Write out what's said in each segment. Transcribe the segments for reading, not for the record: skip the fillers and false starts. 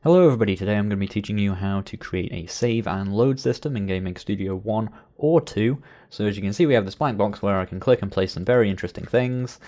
Hello everybody, today I'm going to be teaching you how to create a save and load system in GameMaker Studio 1 or 2. So as you can see we have this blank box where I can click and place some very interesting things,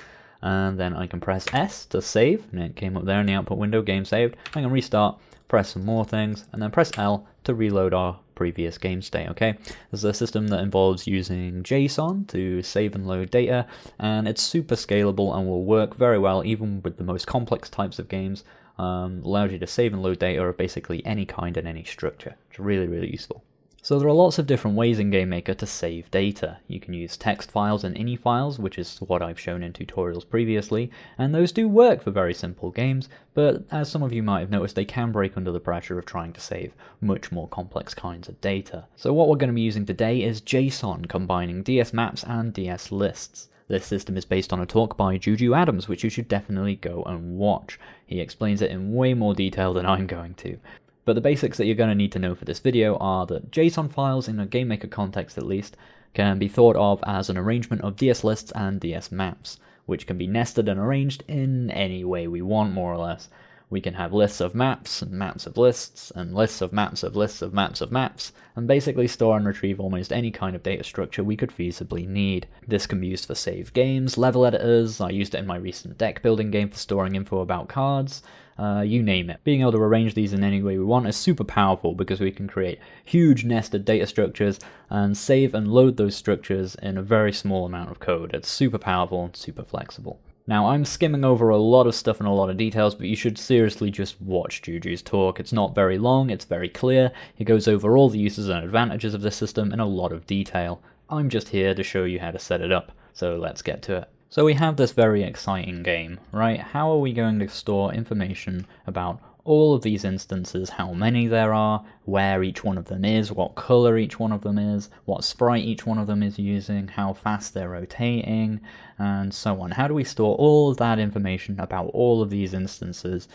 and then I can press S to save, and it came up there in the output window, game saved. I can restart, press some more things, and then press L to reload our previous game state, okay? This is a system that involves using JSON to save and load data, and it's super scalable and will work very well even with the most complex types of games. Allows you to save and load data of basically any kind and any structure. It's really useful. So there are lots of different ways in GameMaker to save data. You can use text files and ini files, which is what I've shown in tutorials previously, and those do work for very simple games, but as some of you might have noticed, they can break under the pressure of trying to save much more complex kinds of data. So what we're going to be using today is JSON, combining DS maps and DS lists. This system is based on a talk by Juju Adams, which you should definitely go and watch. He explains it in way more detail than I'm going to. But the basics that you're going to need to know for this video are that JSON files, in a GameMaker context at least, can be thought of as an arrangement of DS lists and DS maps, which can be nested and arranged in any way we want, more or less. We can have lists of maps, and maps of lists, and lists of maps of lists of maps of maps, and basically store and retrieve almost any kind of data structure we could feasibly need. This can be used for save games, level editors. I used it in my recent deck building game for storing info about cards, you name it. Being able to arrange these in any way we want is super powerful because we can create huge nested data structures and save and load those structures in a very small amount of code. It's super powerful and super flexible. Now, I'm skimming over a lot of stuff and a lot of details, but you should seriously just watch Juju's talk. It's not very long, it's very clear. He goes over all the uses and advantages of this system in a lot of detail. I'm just here to show you how to set it up, so let's get to it. So we have this very exciting game, right? How are we going to store information about all of these instances, how many there are, where each one of them is, what color each one of them is, what sprite each one of them is using, how fast they're rotating, and so on. How do we store all of that information about all of these instances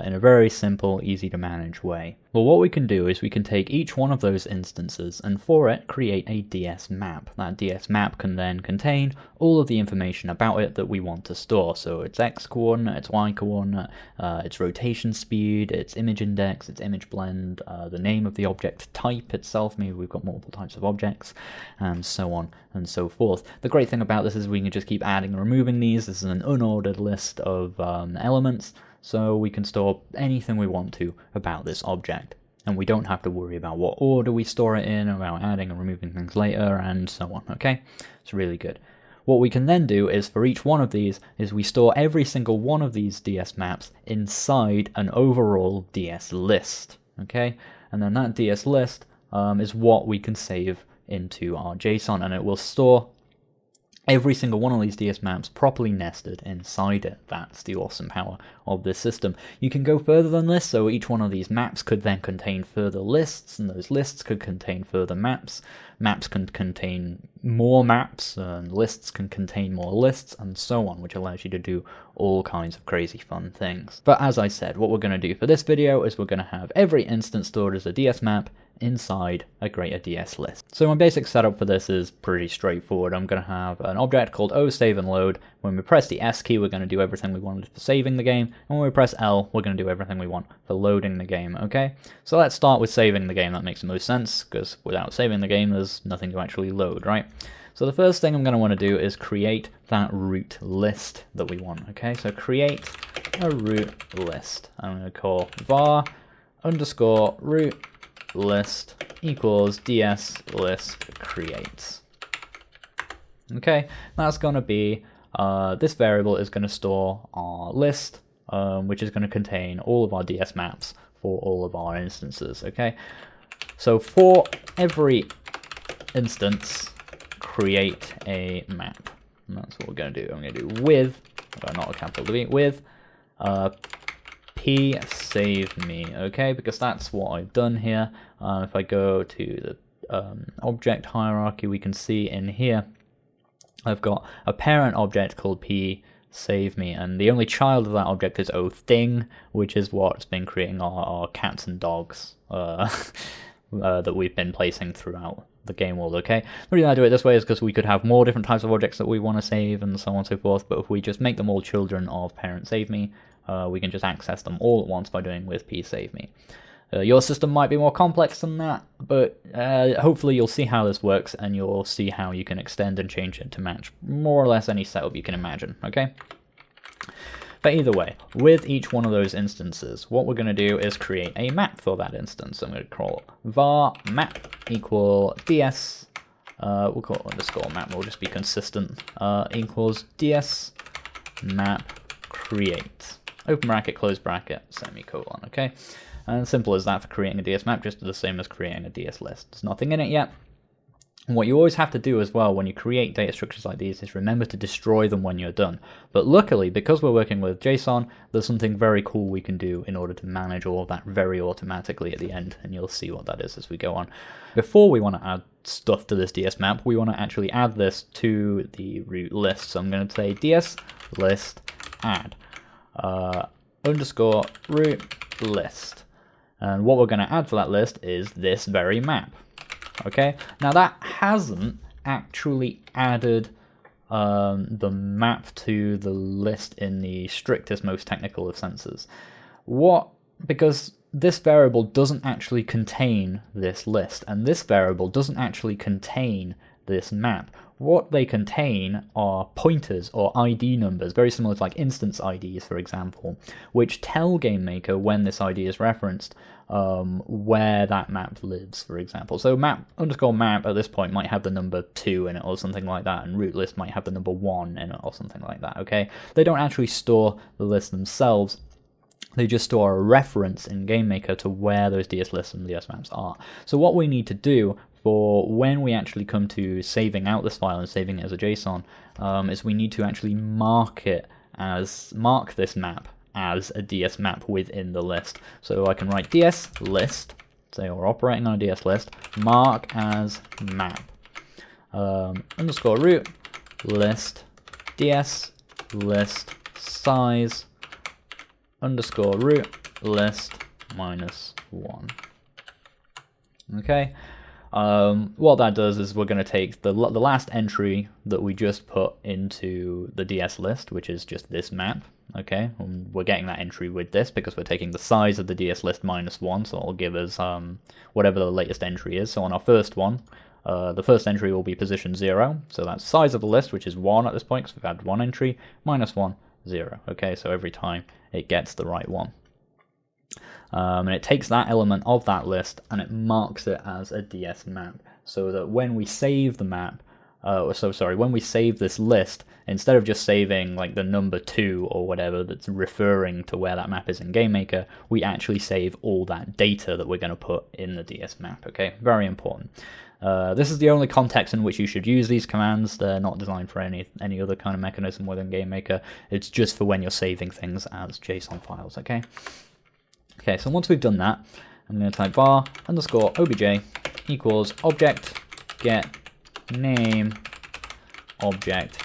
in a very simple, easy to manage way? Well, what we can do is we can take each one of those instances and for it create a DS map. That DS map can then contain all of the information about it that we want to store. So its X coordinate, its Y coordinate, its rotation speed, its image index, its image blend, the name of the object type itself, maybe we've got multiple types of objects, and so on and so forth. The great thing about this is we can just keep adding and removing these. This is an unordered list of elements, so we can store anything we want to about this object. And we don't have to worry about what order we store it in, about adding and removing things later, and so on, okay? It's really good. What we can then do is for each one of these is we store every single one of these DS maps inside an overall DS list, okay? And then that DS list is what we can save into our JSON, and it will store every single one of these DS maps properly nested inside it. That's the awesome power of this system. You can go further than this, so each one of these maps could then contain further lists, and those lists could contain further maps. Maps can contain more maps, and lists can contain more lists, and so on, which allows you to do all kinds of crazy fun things. But as I said, what we're going to do for this video is we're going to have every instance stored as a DS map inside a greater DS list. So my basic setup for this is pretty straightforward. I'm going to have an object called oSaveAndLoad. When we press the S key, we're going to do everything we wanted for saving the game, and when we press L, we're going to do everything we want for loading the game, okay? So let's start with saving the game. That makes the most sense, because without saving the game, there's nothing to actually load, right? So the first thing I'm going to want to do is create that root list that we want, okay? So create a root list. I'm going to call var underscore root list equals ds list creates. Okay, that's going to be this variable is going to store our list, which is going to contain all of our DS maps for all of our instances. Okay, so for every instance, create a map. And that's what we're going to do. I'm going to do with, not a capital V, with p save me, okay, because that's what I've done here. If I go to the object hierarchy, we can see in here I've got a parent object called p save me, and the only child of that object is oThing, which is what's been creating our cats and dogs that we've been placing throughout the game world, okay? The reason I do it this way is because we could have more different types of objects that we want to save and so on and so forth, but if we just make them all children of parent save me, we can just access them all at once by doing with psaveme. Your system might be more complex than that, but hopefully you'll see how this works, and you'll see how you can extend and change it to match more or less any setup you can imagine, okay? But either way, with each one of those instances, what we're going to do is create a map for that instance. I'm going to call var map equal ds, we'll call it underscore map, we'll just be consistent, equals ds map create, open bracket, close bracket, semicolon, okay? And simple as that for creating a DS map, just the same as creating a DS list. There's nothing in it yet. And what you always have to do as well when you create data structures like these is remember to destroy them when you're done. But luckily, because we're working with JSON, there's something very cool we can do in order to manage all of that very automatically at the end, and you'll see what that is as we go on. Before we want to add stuff to this DS map, we want to actually add this to the root list. So I'm going to say ds list add underscore root list. And what we're going to add to that list is this very map. Okay, now that hasn't actually added the map to the list in the strictest, most technical of senses. Because this variable doesn't actually contain this list, and this variable doesn't actually contain this map. What they contain are pointers or ID numbers, very similar to like instance IDs, for example, which tell GameMaker when this ID is referenced, where that map lives, for example. So map underscore map at this point might have the number 2 in it or something like that, and root list might have the number 1 in it or something like that, okay? They don't actually store the list themselves. They just store a reference in GameMaker to where those DS lists and DS maps are. So what we need to do for when we actually come to saving out this file and saving it as a JSON is we need to actually mark this map as a DS map within the list. So I can write DS list, say we're operating on a DS list, mark as map, underscore root list, DS list size, underscore root list -1. Okay. What that does is we're going to take the last entry that we just put into the DS list, which is just this map, okay? And we're getting that entry with this because we're taking the size of the DS list -1, so it'll give us whatever the latest entry is. So on our first one, the first entry will be position 0, so that's size of the list, which is 1 at this point, because we've had 1 entry, -1, 0, okay? So every time it gets the right one. And it takes that element of that list and it marks it as a DS map, so that when we save the map, when we save this list, instead of just saving like the number 2 or whatever that's referring to where that map is in GameMaker, we actually save all that data that we're going to put in the DS map, okay? Very important. This is the only context in which you should use these commands. They're not designed for any other kind of mechanism within GameMaker. It's just for when you're saving things as JSON files, okay? Okay, so once we've done that, I'm going to type var underscore obj equals object get name object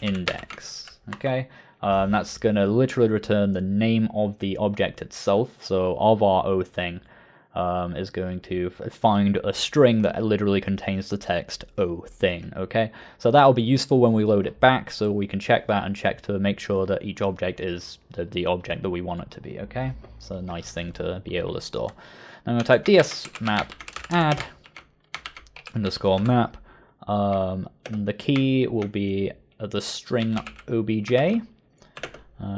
index. Okay, that's going to literally return the name of the object itself. So of our O thing is going to find a string that literally contains the text O thing. Okay, so that will be useful when we load it back, so we can check that and check to make sure that each object is the object that we want it to be. Okay, it's a nice thing to be able to store. Now I'm going to type ds map add underscore map. The key will be the string obj,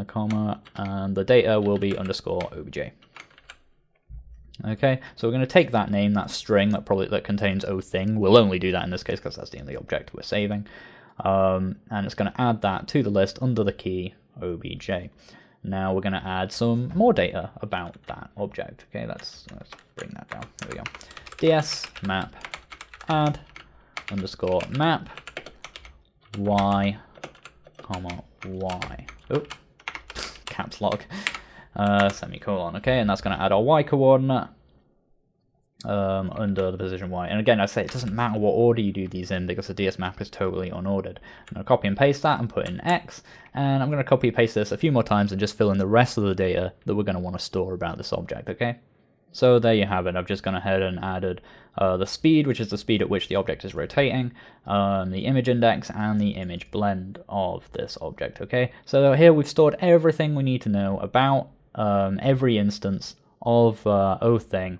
comma, and the data will be underscore obj. Okay, so we're going to take that name, that string that contains O thing. We'll only do that in this case because that's the only object we're saving. And it's going to add that to the list under the key obj. Now we're going to add some more data about that object. Okay, let's bring that down. There we go. ds map add underscore map y, comma y. Oh, caps lock. Semicolon, okay, and that's going to add our y coordinate under the position y. And again, I say it doesn't matter what order you do these in because the DS map is totally unordered. I'm going to copy and paste that and put in x, and I'm going to copy and paste this a few more times and just fill in the rest of the data that we're going to want to store about this object, okay? So there you have it. I've just gone ahead and added the speed, which is the speed at which the object is rotating, the image index, and the image blend of this object. Okay, so here we've stored everything we need to know about every instance of thing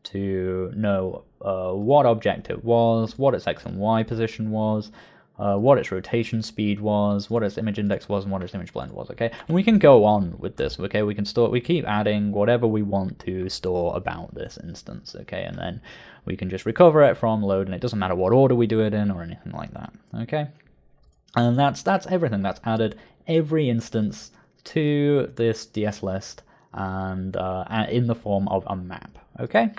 to know what object it was, what its x and y position was, what its rotation speed was, what its image index was, and what its image blend was. Okay, and we can go on with this. Okay, we keep adding whatever we want to store about this instance. Okay, and then we can just recover it from load, and it doesn't matter what order we do it in or anything like that. Okay, and that's everything. That's added every instance to this DS list and in the form of a map. Okay.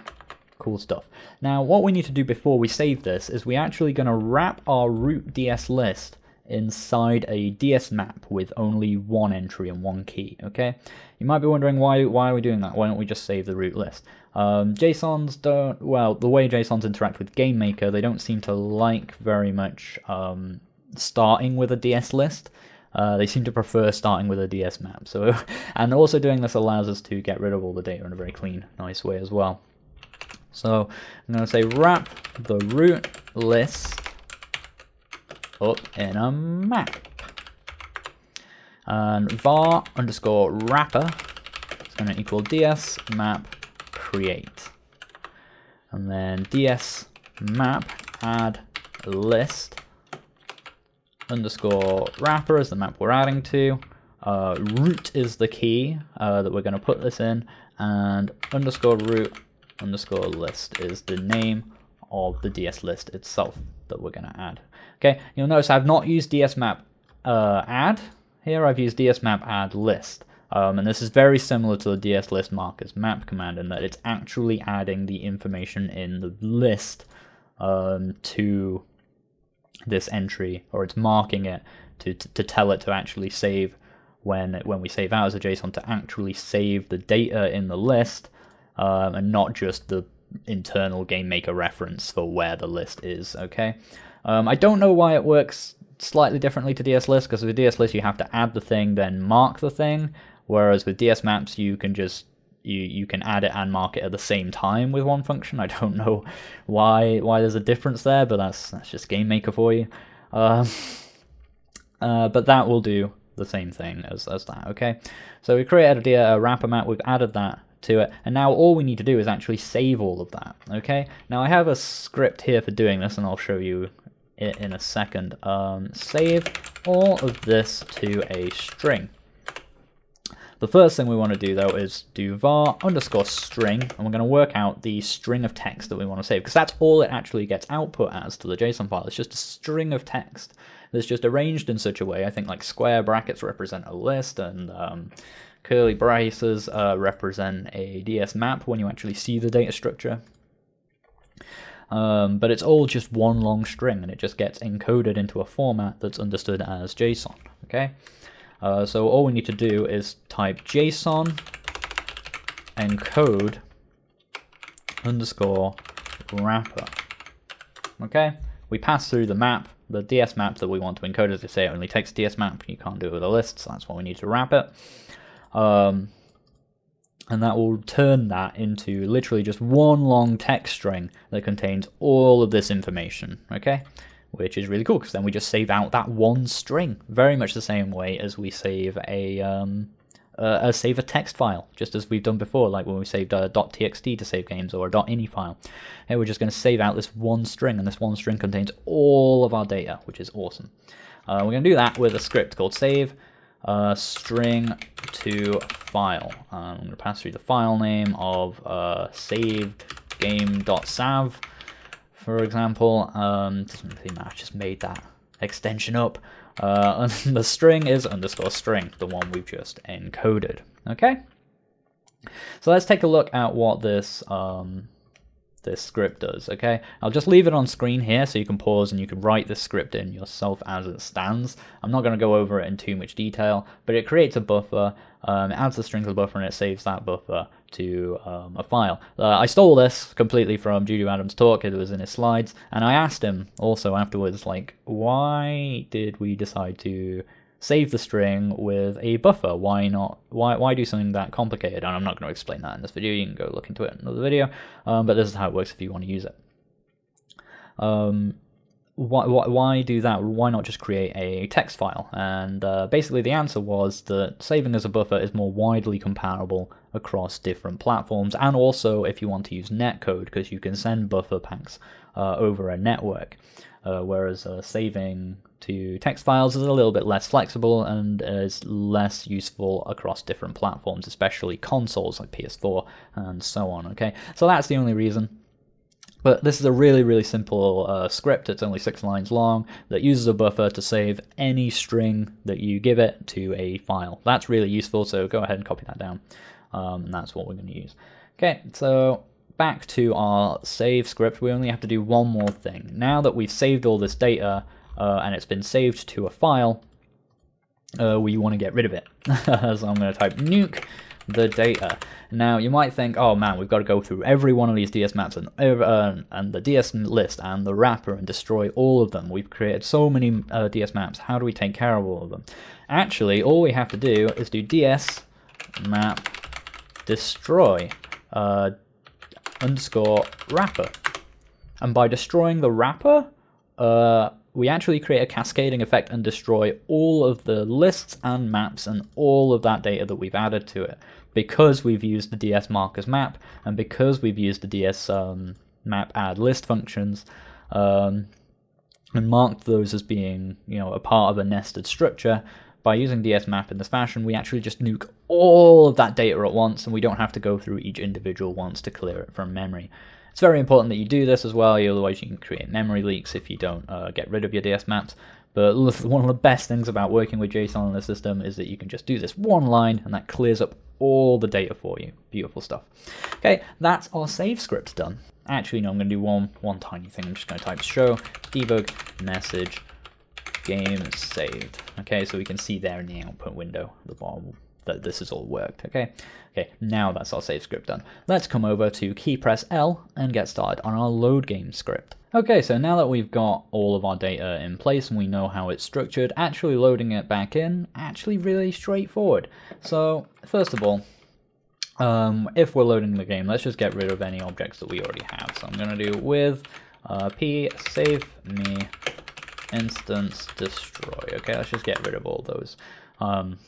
Cool stuff. Now what we need to do before we save this is we're actually going to wrap our root DS list inside a DS map with only one entry and one key. Okay, you might be wondering why are we doing that? Why don't we just save the root list? JSONs don't, well, the way JSONs interact with GameMaker, they don't seem to like very much starting with a DS list. They seem to prefer starting with a DS map. So, and also doing this allows us to get rid of all the data in a very clean, nice way as well. So I'm going to say wrap the root list up in a map. And var underscore wrapper is going to equal ds map create. And then ds map add list underscore wrapper is the map we're adding to. Root is the key that we're going to put this in, and underscore root underscore list is the name of the DS list itself that we're going to add. Okay, you'll notice I've not used dsmap add here. I've used dsmap add list, and this is very similar to the ds list markers map command in that it's actually adding the information in the list to this entry, or it's marking it to tell it to actually save when we save out as a JSON, to actually save the data in the list. And not just the internal GameMaker reference for where the list is. Okay, I don't know why it works slightly differently to DS list, because with DS list you have to add the thing then mark the thing, whereas with DS maps you can just you can add it and mark it at the same time with one function. I don't know why there's a difference there, but that's just GameMaker for you. But that will do the same thing as that. Okay, so we created a wrapper map. We've added that to it, and now all we need to do is actually save all of that. Okay, now I have a script here for doing this, and I'll show you it in a second. Save all of this to a string. The first thing we want to do though is do var underscore string, and we're going to work out the string of text that we want to save, because that's all it actually gets output as to the JSON file. It's just a string of text that's just arranged in such a way. I think like square brackets represent a list, and curly braces represent a DS map when you actually see the data structure. But it's all just one long string, and it just gets encoded into a format that's understood as JSON. Okay, so all we need to do is type JSON encode underscore wrapper. Okay, we pass through the map, the DS map that we want to encode. As I say, it only takes DS map. You can't do it with a list, so that's why we need to wrap it. And that will turn that into literally just one long text string that contains all of this information, okay? Which is really cool, because then we just save out that one string, very much the same way as we save a text file, just as we've done before, like when we saved a .txt to save games, or a .ini file. And we're just going to save out this one string, and this one string contains all of our data, which is awesome. We're going to do that with a script called save string to file. I'm going to pass through the file name of saved game.sav, for example. Doesn't really matter, I just made that extension up. And the string is underscore string, the one we've just encoded. Okay, so let's take a look at what this this script does. Okay, I'll just leave it on screen here so you can pause and you can write this script in yourself as it stands. I'm not going to go over it in too much detail, but it creates a buffer, it adds the string to the buffer, and it saves that buffer to a file. I stole this completely from Judy Adams' talk. It was in his slides, and I asked him also afterwards, like, why did we decide to save the string with a buffer. Why not? Why do something that complicated? And I'm not going to explain that in this video. You can go look into it in another video. But this is how it works if you want to use it. Why do that? Why not just create a text file? And basically the answer was that saving as a buffer is more widely comparable across different platforms, and also if you want to use netcode, because you can send buffer packs over a network, whereas saving to text files is a little bit less flexible and is less useful across different platforms, especially consoles like PS4 and so on. Okay, so that's the only reason. But this is a really, really simple script. It's only 6 lines long that uses a buffer to save any string that you give it to a file. That's really useful, so go ahead and copy that down. And that's what we're going to use. Okay, so back to our save script. We only have to do one more thing. Now that we've saved all this data and it's been saved to a file, we want to get rid of it. So I'm going to type nuke the data. Now you might think, oh man, we've got to go through every one of these DS maps and the DS list and the wrapper and destroy all of them. We've created so many DS maps. How do we take care of all of them? Actually, all we have to do is do DS map destroy underscore wrapper, and by destroying the wrapper, we actually create a cascading effect and destroy all of the lists and maps and all of that data that we've added to it, because we've used the DS markers map and because we've used the DS map add list functions and marked those as being, you know, a part of a nested structure. By using DS map in this fashion, we actually just nuke all of that data at once, and we don't have to go through each individual once to clear it from memory. It's very important that you do this as well, otherwise you can create memory leaks if you don't get rid of your DS maps. But one of the best things about working with JSON in the system is that you can just do this one line and that clears up all the data for you. Beautiful stuff. Okay, that's our save script done. Actually, no, I'm going to do one tiny thing. I'm just going to type show debug message game saved. Okay, so we can see there in the output window at the bottom that this has all worked. Okay, now that's our save script done. Let's come over to key press L and get started on our load game script. Okay, so now that we've got all of our data in place and we know how it's structured, actually loading it back in, actually really straightforward. So first of all, if we're loading the game, let's just get rid of any objects that we already have. So I'm going to do with p save me instance destroy. Okay, let's just get rid of all those.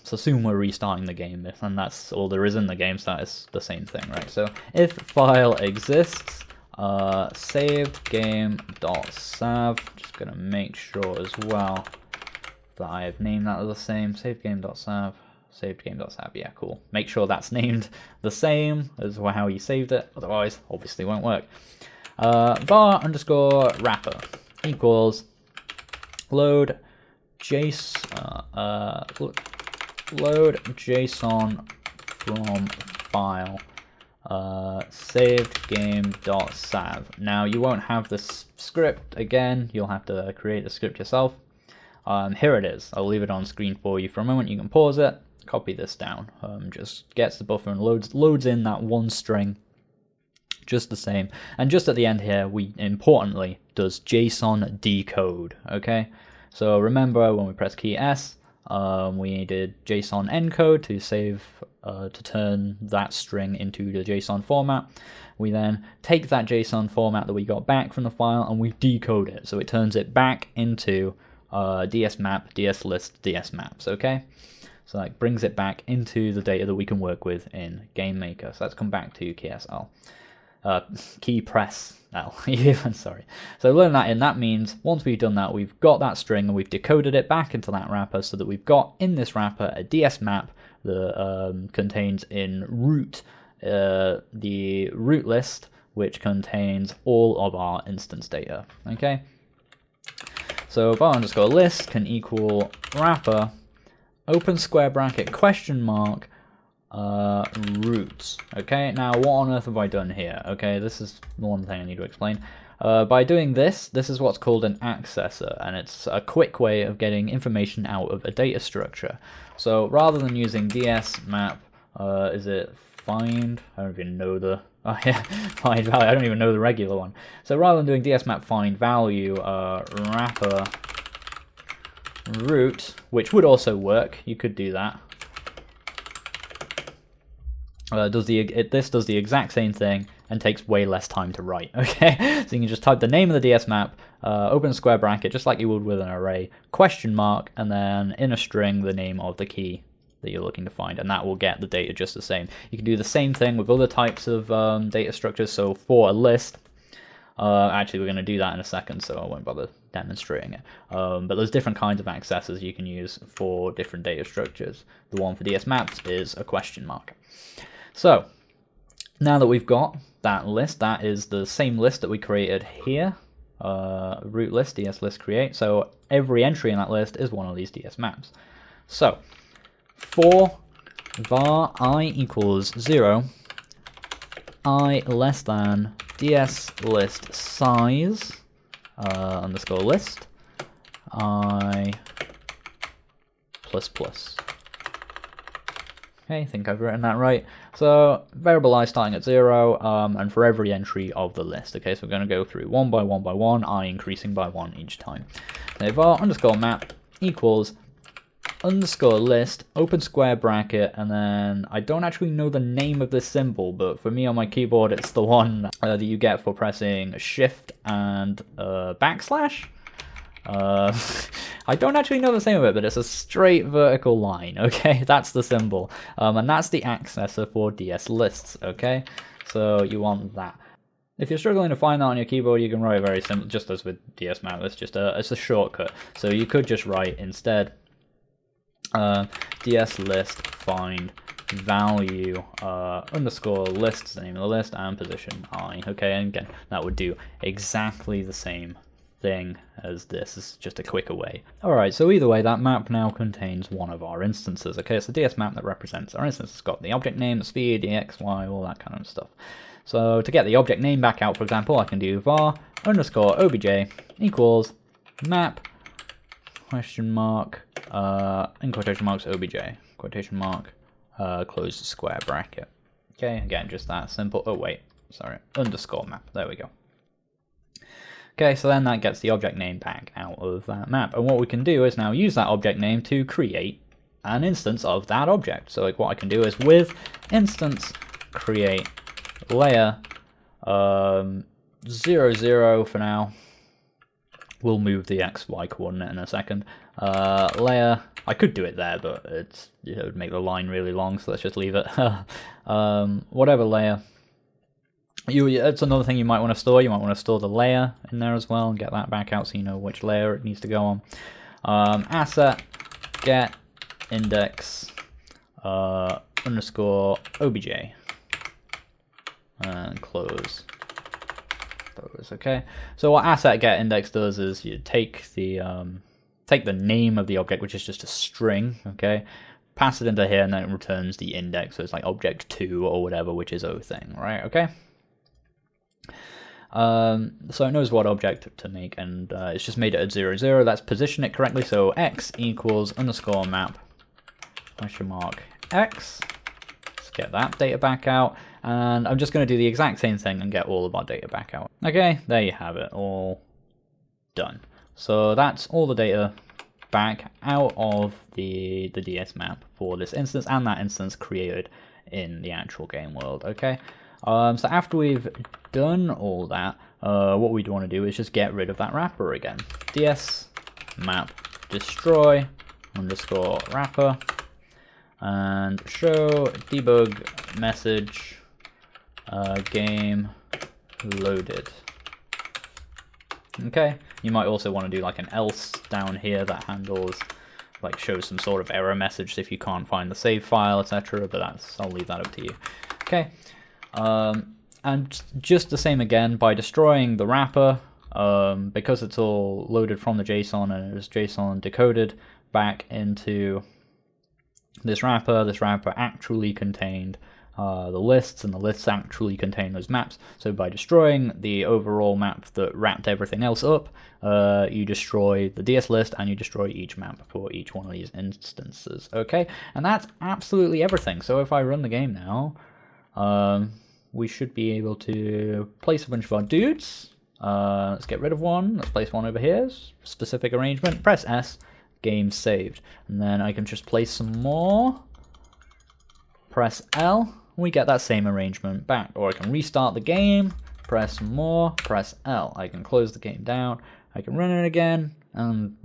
So soon we're restarting the game, and that's all there is in the game, so that is the same thing, right? So if file exists, saved game.sav, just gonna make sure as well that I have named that as the same, saved game.sav, saved game.sav, yeah, cool. Make sure that's named the same as how you saved it, otherwise obviously won't work. Var underscore wrapper equals load JSON from file saved game.sav. Now you won't have this script again, you'll have to create the script yourself. Here it is. I'll leave it on screen for you for a moment. You can pause it, copy this down, just gets the buffer and loads in that one string just the same. And just at the end here, we importantly does Json decode. Okay, so remember when we press key S, we did JSON encode to save, to turn that string into the JSON format. We then take that JSON format that we got back from the file and we decode it, so it turns it back into DS map, DS list, DS maps. Okay, so that brings it back into the data that we can work with in GameMaker. So let's come back to KSL. Key press L, even, sorry. So learn that in, that means once we've done that, we've got that string and we've decoded it back into that wrapper, so that we've got in this wrapper a DS map that contains in root the root list, which contains all of our instance data. Okay, so var underscore list can equal wrapper open square bracket question mark roots. Okay, now what on earth have I done here? Okay, this is one thing I need to explain. By doing this is what's called an accessor, and it's a quick way of getting information out of a data structure. So rather than using ds map, is it find? I don't even know the find value. I don't even know the regular one. So rather than doing ds map find value, wrapper root, which would also work. You could do that. This does the exact same thing and takes way less time to write. Okay, so you can just type the name of the DS map, open a square bracket just like you would with an array, question mark, and then in a string the name of the key that you're looking to find, and that will get the data just the same. You can do the same thing with other types of data structures. So for a list, actually we're going to do that in a second, so I won't bother demonstrating it. But there's different kinds of accessors you can use for different data structures. The one for DS maps is a question mark. So now that we've got that list, that is the same list that we created here, root list, DS list create. So every entry in that list is one of these DS maps. So for var I equals 0, I less than DS list size underscore list I plus plus. Okay, I think I've written that right. So variable I starting at 0, and for every entry of the list. Okay, so we're going to go through one by one, I increasing by 1 each time. Now var underscore map equals underscore list, open square bracket, and then I don't actually know the name of this symbol, but for me on my keyboard it's the one that you get for pressing shift and backslash. I don't actually know the name of it, but it's a straight vertical line. Okay, that's the symbol, and that's the accessor for DS lists. Okay, so you want that. If you're struggling to find that on your keyboard, you can write very simple, just as with DS map. It's just it's a shortcut. So you could just write instead DS list find value underscore list is the name of the list and position I. Okay, and again that would do exactly the same thing as this. It's just a quicker way. Alright, so either way, that map now contains one of our instances. Okay, it's a DS map that represents our instance. It's got the object name, the speed, the x, y, all that kind of stuff. So to get the object name back out, for example, I can do var underscore obj equals map question mark in quotation marks obj quotation mark close the square bracket. Okay, again just that simple. Oh wait, sorry, underscore map. There we go. Okay, so then that gets the object name back out of that map, and what we can do is now use that object name to create an instance of that object. So like what I can do is with instance create layer 0, 0 for now. We'll move the XY coordinate in a second. Layer, I could do it there, but it would make the line really long, so let's just leave it. Whatever layer. That's another thing you might want to store. You might want to store the layer in there as well and get that back out so you know which layer it needs to go on. Asset get index underscore obj and close. Okay, so what asset get index does is you take the name of the object, which is just a string, okay, pass it into here, and then it returns the index, so it's like object2 or whatever, which is O thing, right? Okay. So it knows what object to make, and it's just made it at 0, 0. That's positioned it correctly, so x equals underscore map question mark x. Let's get that data back out. And I'm just going to do the exact same thing and get all of our data back out. Okay, there you have it, all done. So that's all the data back out of the DS map for this instance, and that instance created in the actual game world. Okay, so after we've done all that, what we'd want to do is just get rid of that wrapper again. DS map destroy underscore wrapper and show debug message game loaded. Okay, you might also want to do like an else down here that handles, like shows some sort of error message if you can't find the save file, etc. But I'll leave that up to you. Okay, and just the same again, by destroying the wrapper, because it's all loaded from the JSON and it's JSON decoded back into this wrapper actually contained the lists, and the lists actually contain those maps. So by destroying the overall map that wrapped everything else up, you destroy the DS list and you destroy each map for each one of these instances. Okay, and that's absolutely everything. So if I run the game now, we should be able to place a bunch of our dudes. Let's get rid of one. Let's place one over here. Specific arrangement. Press S. game saved. And then I can just place some more, press L, we get that same arrangement back. Or I can restart the game, press more, press L. I can close the game down, I can run it again, and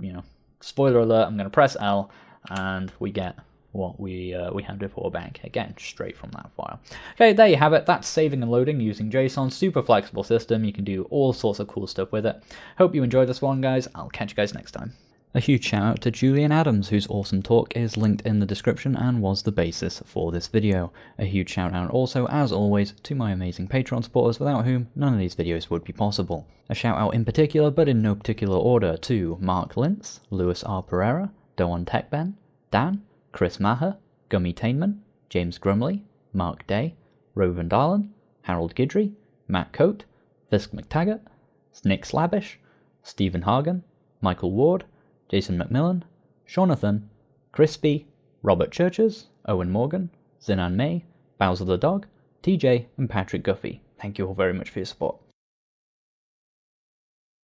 spoiler alert, I'm going to press L, and we get what we had before back again, straight from that file. Okay, there you have it. That's saving and loading using JSON. Super flexible system. You can do all sorts of cool stuff with it. Hope you enjoyed this one, guys. I'll catch you guys next time. A huge shout out to Julian Adams, whose awesome talk is linked in the description and was the basis for this video. A huge shout out also, as always, to my amazing Patreon supporters, without whom none of these videos would be possible. A shout out in particular, but in no particular order, to Mark Lintz, Lewis R. Pereira, Doan Techben, Dan, Chris Maher, Gummy Tainman, James Grumley, Mark Day, Rovan Darlan, Harold Gidry, Matt Coate, Fisk McTaggart, Nick Slavish, Stephen Hagen, Michael Ward, Jason McMillan, Jonathan, Crispy, Robert Churches, Owen Morgan, Zinan May, Bowser the Dog, TJ, and Patrick Guffey. Thank you all very much for your support.